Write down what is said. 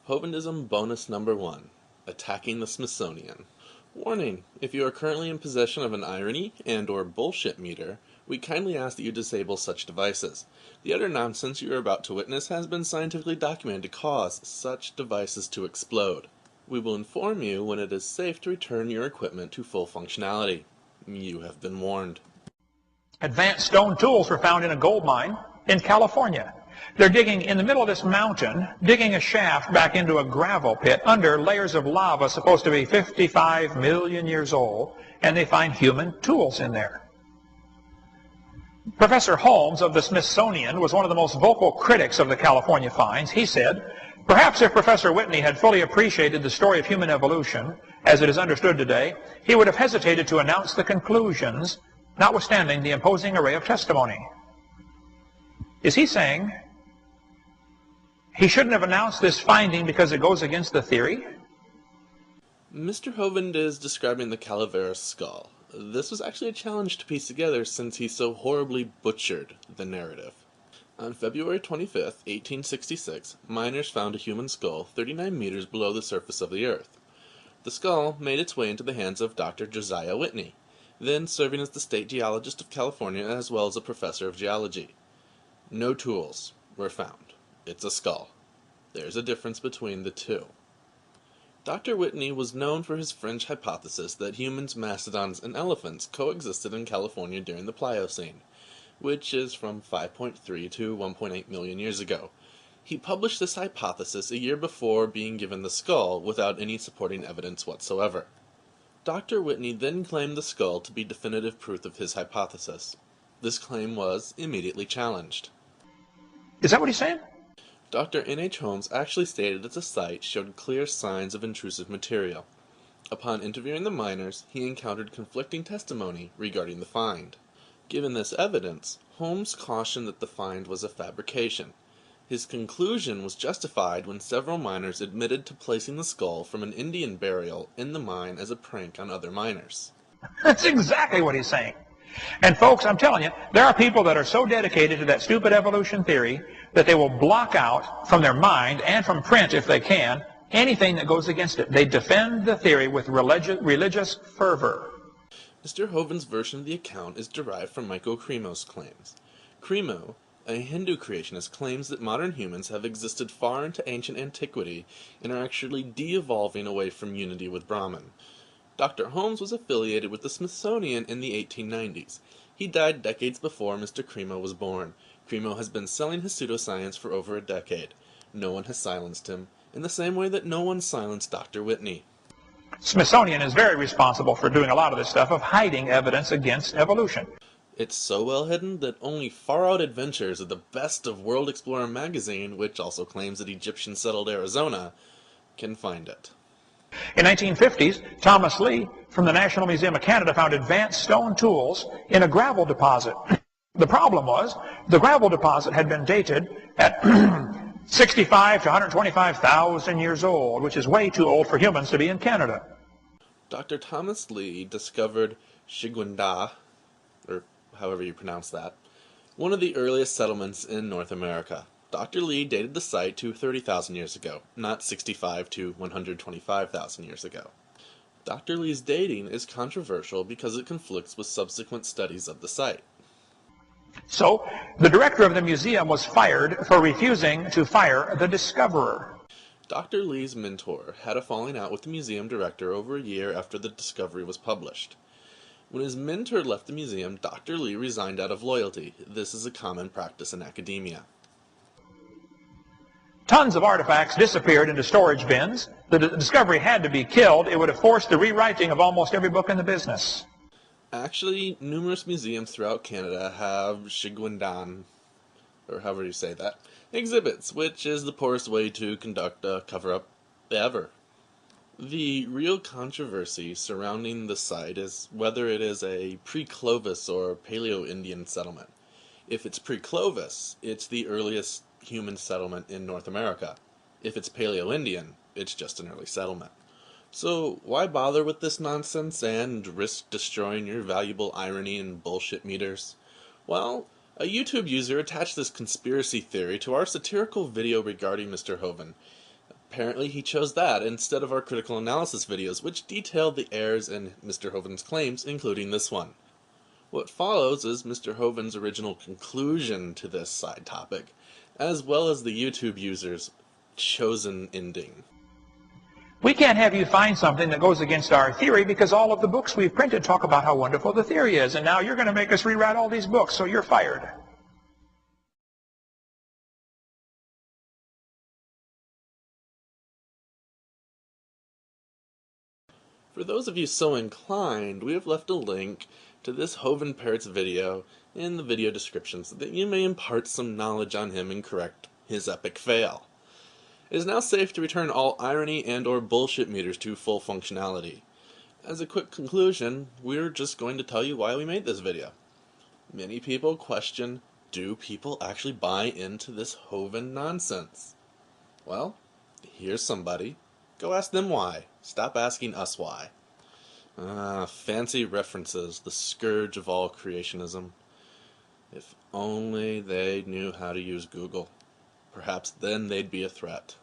Hovindism bonus number 1. Attacking the Smithsonian. Warning: if you are currently in possession of an irony and/or bullshit meter, we kindly ask that you disable such devices. The utter nonsense you are about to witness has been scientifically documented to cause such devices to explode. We will inform you when it is safe to return your equipment to full functionality. You have been warned. Advanced stone tools were found in a gold mine in California. They're digging in the middle of this mountain, digging a shaft back into a gravel pit under layers of lava supposed to be 55 million years old, and they find human tools in there. Professor Holmes of the Smithsonian was one of the most vocal critics of the California finds. He said, "Perhaps if Professor Whitney had fully appreciated the story of human evolution, as it is understood today, he would have hesitated to announce the conclusions, notwithstanding the imposing array of testimony." Is he saying he shouldn't have announced this finding because it goes against the theory? Mr. Hovind is describing the Calaveras skull. This was actually a challenge to piece together since he so horribly butchered the narrative. On February 25, 1866, miners found a human skull 39 meters below the surface of the earth. The skull made its way into the hands of Dr. Josiah Whitney, then serving as the state geologist of California as well as a professor of geology. No tools were found. It's a skull. There's a difference between the two. Dr. Whitney was known for his fringe hypothesis that humans, mastodons, and elephants coexisted in California during the Pliocene, which is from 5.3 to 1.8 million years ago. He published this hypothesis a year before being given the skull without any supporting evidence whatsoever. Dr. Whitney then claimed the skull to be definitive proof of his hypothesis. This claim was immediately challenged. Is that what he's saying? Dr. N.H. Holmes actually stated that the site showed clear signs of intrusive material. Upon interviewing the miners, he encountered conflicting testimony regarding the find. Given this evidence, Holmes cautioned that the find was a fabrication. His conclusion was justified when several miners admitted to placing the skull from an Indian burial in the mine as a prank on other miners. That's exactly what he's saying. And folks, I'm telling you, there are people that are so dedicated to that stupid evolution theory that they will block out from their mind and from print, if they can, anything that goes against it. They defend the theory with religious fervor. Mr. Hovind's version of the account is derived from Michael Cremo's claims. Cremo, a Hindu creationist, claims that modern humans have existed far into ancient antiquity and are actually de-evolving away from unity with Brahman. Dr. Holmes was affiliated with the Smithsonian in the 1890s. He died decades before Mr. Cremo was born. Cremo has been selling his pseudoscience for over a decade. No one has silenced him, in the same way that no one silenced Dr. Whitney. Smithsonian is very responsible for doing a lot of this stuff of hiding evidence against evolution. It's so well hidden that only Far Out Adventures of the Best of World Explorer magazine, which also claims that Egyptians settled Arizona, can find it. In the 1950s, Thomas Lee from the National Museum of Canada found advanced stone tools in a gravel deposit. The problem was the gravel deposit had been dated at 65 to 125,000 years old, which is way too old for humans to be in Canada. Dr. Thomas Lee discovered Shigwanda, or however you pronounce that, one of the earliest settlements in North America. Dr. Lee dated the site to 30,000 years ago, not 65 to 125,000 years ago. Dr. Lee's dating is controversial because it conflicts with subsequent studies of the site. So, the director of the museum was fired for refusing to fire the discoverer. Dr. Lee's mentor had a falling out with the museum director over a year after the discovery was published. When his mentor left the museum, Dr. Lee resigned out of loyalty. This is a common practice in academia. Tons of artifacts disappeared into storage bins. The discovery had to be killed. It would have forced the rewriting of almost every book in the business. Actually, numerous museums throughout Canada have Shigwandan, or however you say that, exhibits, which is the poorest way to conduct a cover-up ever. The real controversy surrounding the site is whether it is a pre-Clovis or Paleo-Indian settlement. If it's pre-Clovis, it's the earliest human settlement in North America. If it's Paleo-Indian, it's just an early settlement. So why bother with this nonsense and risk destroying your valuable irony and bullshit meters? Well, a YouTube user attached this conspiracy theory to our satirical video regarding Mr. Hovind. Apparently he chose that instead of our critical analysis videos, which detailed the errors in Mr. Hovind's claims, including this one. What follows is Mr. Hovind's original conclusion to this side topic, as well as the YouTube user's chosen ending. We can't have you find something that goes against our theory because all of the books we've printed talk about how wonderful the theory is, and now you're going to make us rewrite all these books, so you're fired. For those of you so inclined, we have left a link to this Hovind Parrot's video in the video description so that you may impart some knowledge on him and correct his epic fail. It is now safe to return all irony and or bullshit meters to full functionality. As a quick conclusion, we're just going to tell you why we made this video. Many people question, do people actually buy into this Hovind nonsense? Well, here's somebody. Go ask them why. Stop asking us why. Fancy references, the scourge of all creationism. If only they knew how to use Google. Perhaps then they'd be a threat.